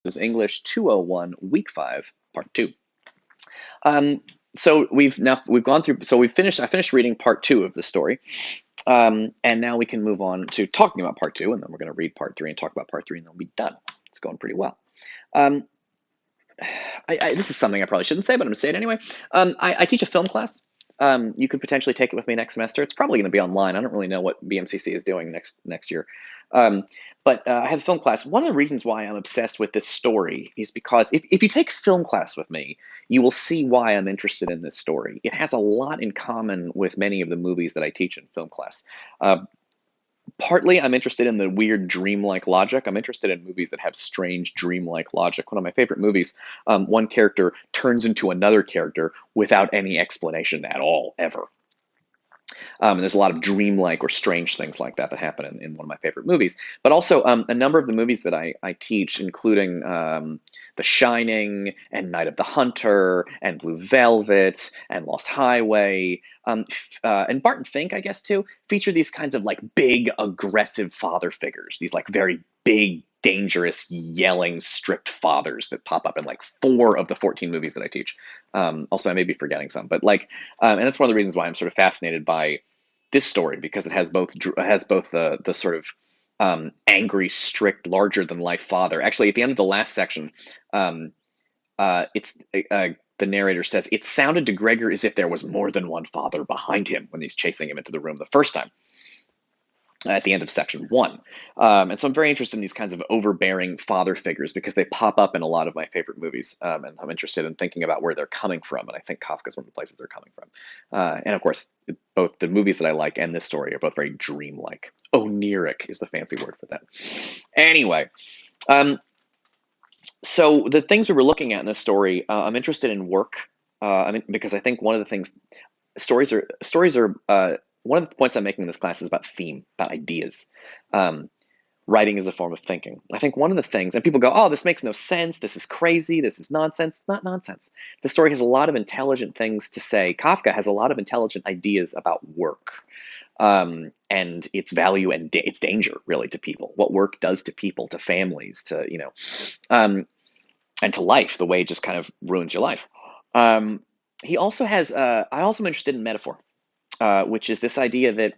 Is English 201, Week 5, Part 2. Um, so we've gone through. So we finished. I finished reading Part 2 of the story, and now we can move on to talking about Part 2, and then we're going to read Part 3 and talk about Part 3, and then we'll be done. It's going pretty well. Um, this is something I probably shouldn't say, but I'm going to say it anyway. I teach a film class. You could potentially take it with me next semester. It's probably going to be online. I don't really know what BMCC is doing next year. Um, but I have a film class. One of the reasons why I'm obsessed with this story is because if you take film class with me, you will see why I'm interested in this story. It has a lot in common with many of the movies that I teach in film class. Uh, Partly, I'm interested in the weird dreamlike logic. I'm interested in movies that have strange dreamlike logic. One of my favorite movies, one character turns into another character without any explanation at all, ever. And there's a lot of dreamlike or strange things like that that happen in one of my favorite movies. But also, a number of the movies that I teach, including The Shining and Night of the Hunter and Blue Velvet and Lost Highway, and Barton Fink, I guess, too, feature these kinds of like big, aggressive father figures, these like very big, dangerous, yelling, strict fathers that pop up in like 4 of the 14 movies that I teach. Also, I may be forgetting some, but like, and that's one of the reasons why I'm sort of fascinated by this story, because it has both the sort of angry, strict, larger than life father. Actually, at the end of the last section, um, it's the narrator says it sounded to Gregor as if there was more than one father behind him when he's chasing him into the room the first time at the end of section 1. And so I'm very interested in these kinds of overbearing father figures because they pop up in a lot of my favorite movies. And I'm interested in thinking about where they're coming from. And I think Kafka's one of the places they're coming from. And of course, both the movies that I like and this story are both very dreamlike. Oniric is the fancy word for that. Anyway, so the things we were looking at in this story, I'm interested in work. Because I think one of the things stories are one of the points I'm making in this class is about theme, about ideas. Um, Writing is a form of thinking. I think one of the things, and people go, oh, this makes no sense. This is crazy. This is nonsense. It's not nonsense. The story has a lot of intelligent things to say. Kafka has a lot of intelligent ideas about work, and its value and its danger, really, to people. What work does to people, to families, to, and to life, the way it just kind of ruins your life. Um, he also has, I also am interested in metaphor, which is this idea that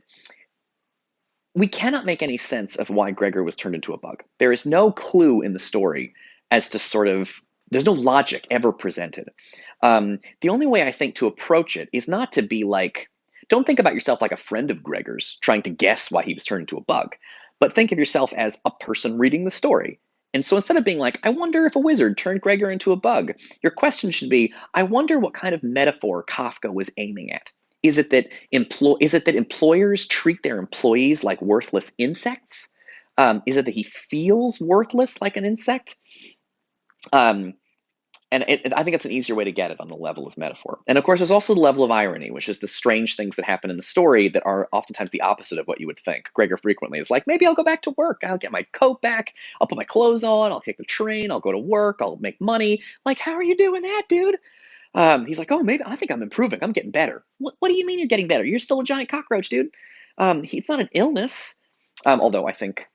we cannot make any sense of why Gregor was turned into a bug. There is no clue in the story as to sort of, there's no logic ever presented. The only way I think to approach it is not to be like, don't think about yourself like a friend of Gregor's trying to guess why he was turned into a bug, but think of yourself as a person reading the story. And so instead of being like, I wonder if a wizard turned Gregor into a bug, your question should be, I wonder what kind of metaphor Kafka was aiming at. Is it that employers treat their employees like worthless insects? Is it that he feels worthless like an insect? Um, I think it's an easier way to get it on the level of metaphor. And of course, there's also the level of irony, which is the strange things that happen in the story that are oftentimes the opposite of what you would think. Gregor frequently is like, maybe I'll go back to work. I'll get my coat back. I'll put my clothes on. I'll take the train. I'll go to work. I'll make money. Like, how are you doing that, dude? He's like, oh, maybe I think I'm improving. I'm getting better. What do you mean you're getting better? You're still a giant cockroach, dude. It's not an illness. Although I think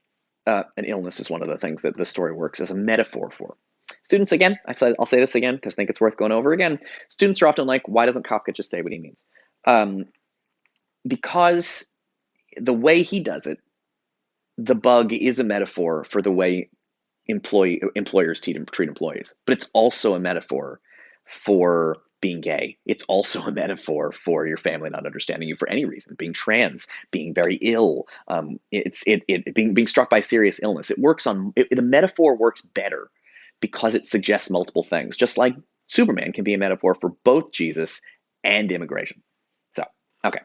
an illness is one of the things that the story works as a metaphor for. Students, again, I'll say this again because I think it's worth going over again. Students are often like, why doesn't Kafka just say what he means? Because the way he does it, the bug is a metaphor for the way employers treat employees, but it's also a metaphor for being gay. It's also a metaphor for your family not understanding you for any reason, being trans, being very ill, being struck by serious illness. It works on the metaphor works better because it suggests multiple things, just like Superman can be a metaphor for both Jesus and immigration. So, okay,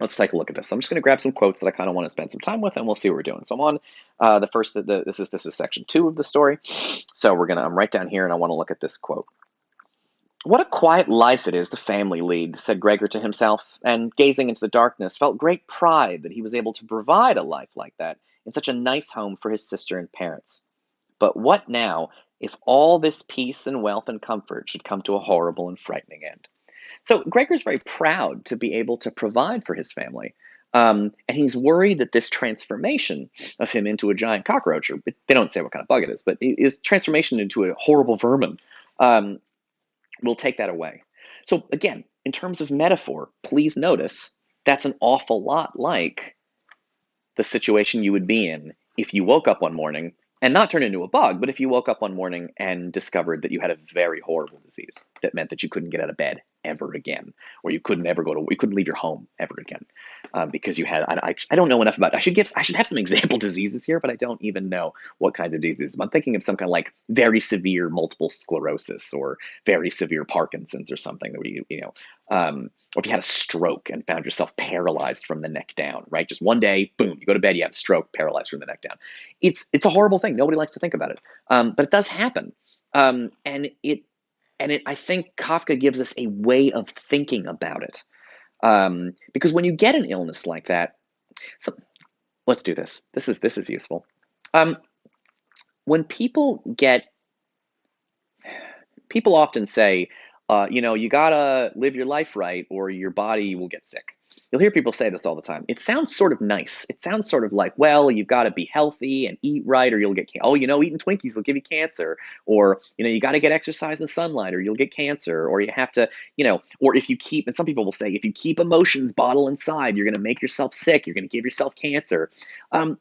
let's take a look at this. So I'm just going to grab some quotes that I kind of want to spend some time with, and we'll see what we're doing. So I'm on the first. This is section 2 of the story. So I'm right down here, and I want to look at this quote. What a quiet life it is the family lead, said Gregor to himself, and gazing into the darkness, felt great pride that he was able to provide a life like that in such a nice home for his sister and parents. But what now if all this peace and wealth and comfort should come to a horrible and frightening end? So Gregor's very proud to be able to provide for his family. And he's worried that this transformation of him into a giant cockroach, or they don't say what kind of bug it is, but his transformation into a horrible vermin, um, will take that away. So again, in terms of metaphor, please notice that's an awful lot like the situation you would be in if you woke up one morning and not turned into a bug, but if you woke up one morning and discovered that you had a very horrible disease that meant that you couldn't get out of bed ever again, or you couldn't ever you couldn't leave your home ever again, because you had, I don't know enough about, I should have some example diseases here, but I don't even know what kinds of diseases. I'm thinking of some kind of like very severe multiple sclerosis or very severe Parkinson's or something that or if you had a stroke and found yourself paralyzed from the neck down, right? Just one day, boom, you go to bed, you have a stroke, paralyzed from the neck down. It's a horrible thing. Nobody likes to think about it, but it does happen, and I think Kafka gives us a way of thinking about it, because when you get an illness like that, so let's do this. This is useful. Um, when people often say, you gotta live your life right or your body will get sick. You'll hear people say this all the time. It sounds sort of nice. It sounds sort of like, well, you've got to be healthy and eat right or you'll get, eating Twinkies will give you cancer. Or, you got to get exercise and sunlight or you'll get cancer. Or you have to, or if you keep, and some people will say, if you keep emotions bottled inside, you're going to make yourself sick. You're going to give yourself cancer. Um,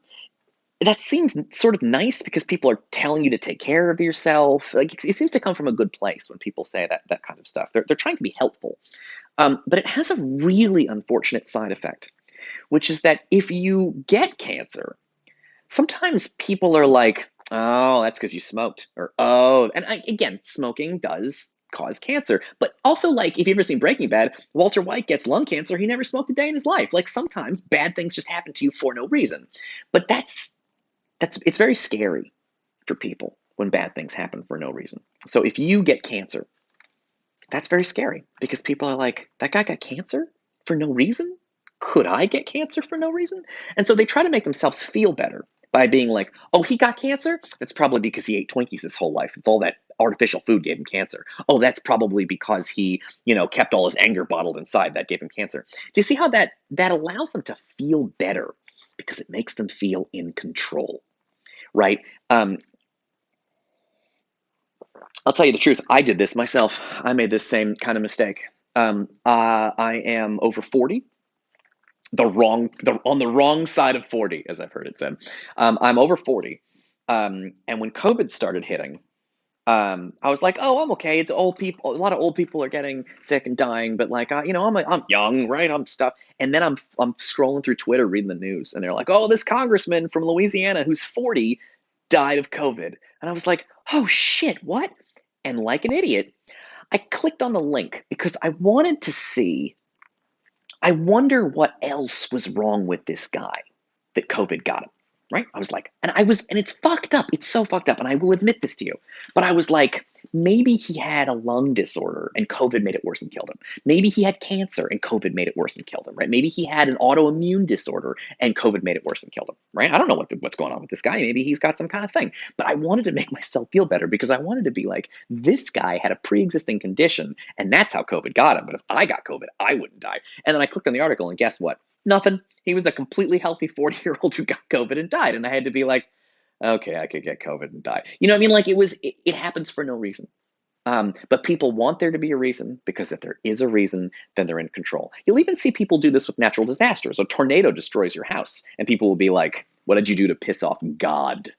that seems sort of nice because people are telling you to take care of yourself. Like it seems to come from a good place when people say that kind of stuff. They're trying to be helpful, but it has a really unfortunate side effect, which is that if you get cancer, sometimes people are like, "Oh, that's because you smoked," or "Oh," and again, smoking does cause cancer, but also like if you've ever seen Breaking Bad, Walter White gets lung cancer. He never smoked a day in his life. Like sometimes bad things just happen to you for no reason, but it's very scary for people when bad things happen for no reason. So if you get cancer, that's very scary because people are like, that guy got cancer for no reason? Could I get cancer for no reason? And so they try to make themselves feel better by being like, oh, he got cancer? That's probably because he ate Twinkies his whole life. It's all that artificial food gave him cancer. Oh, that's probably because he, kept all his anger bottled inside. That gave him cancer. Do you see how that allows them to feel better because it makes them feel in control? Right? I'll tell you the truth. I did this myself. I made this same kind of mistake. I am over 40, on the wrong side of 40, as I've heard it said. I'm over 40, and when COVID started hitting, I was like, oh, I'm okay. It's old people. A lot of old people are getting sick and dying, but like, I'm young, right? I'm stuff. And then I'm scrolling through Twitter, reading the news, and they're like, oh, this congressman from Louisiana who's 40 died of COVID, and I was like, oh shit, what? And like an idiot, I clicked on the link because I wanted to see. I wonder what else was wrong with this guy that COVID got him, right? I was like, and it's fucked up. It's so fucked up. And I will admit this to you. But I was like, maybe he had a lung disorder and COVID made it worse and killed him. Maybe he had cancer and COVID made it worse and killed him, right? Maybe he had an autoimmune disorder and COVID made it worse and killed him, right? I don't know what's going on with this guy. Maybe he's got some kind of thing. But I wanted to make myself feel better because I wanted to be like, this guy had a pre-existing condition and that's how COVID got him. But if I got COVID, I wouldn't die. And then I clicked on the article and guess what? Nothing. He was a completely healthy 40-year-old who got COVID and died. And I had to be like, okay, I could get COVID and die. You know what I mean? Like it happens for no reason. But people want there to be a reason because if there is a reason, then they're in control. You'll even see people do this with natural disasters. A tornado destroys your house, and people will be like, what did you do to piss off God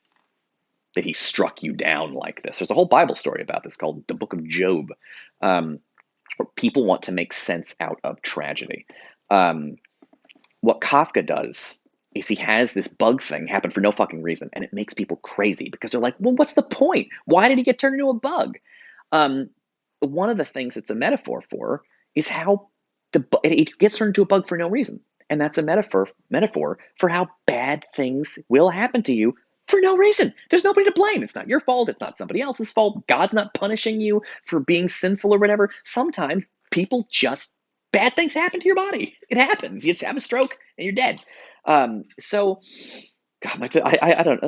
that he struck you down like this? There's a whole Bible story about this called the Book of Job, where people want to make sense out of tragedy. What Kafka does is he has this bug thing happen for no fucking reason, and it makes people crazy because they're like, well, what's the point? Why did he get turned into a bug? Um, One of the things it's a metaphor for is how it gets turned into a bug for no reason, and that's a metaphor for how bad things will happen to you for no reason. There's nobody to blame. It's not your fault. It's not somebody else's fault. God's not punishing you for being sinful or whatever. Sometimes people just bad things happen to your body. It happens. You just have a stroke and you're dead. So God, I don't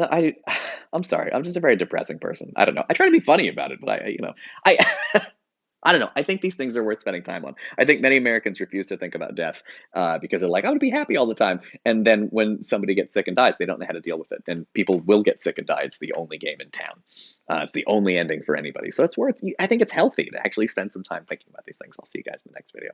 I'm sorry. I'm just a very depressing person. I don't know. I try to be funny about it, but I I don't know. I think these things are worth spending time on. I think many Americans refuse to think about death because they're like, I want to be happy all the time. And then when somebody gets sick and dies, they don't know how to deal with it. And people will get sick and die. It's the only game in town. It's the only ending for anybody. So it's worth, I think it's healthy to actually spend some time thinking about these things. I'll see you guys in the next video.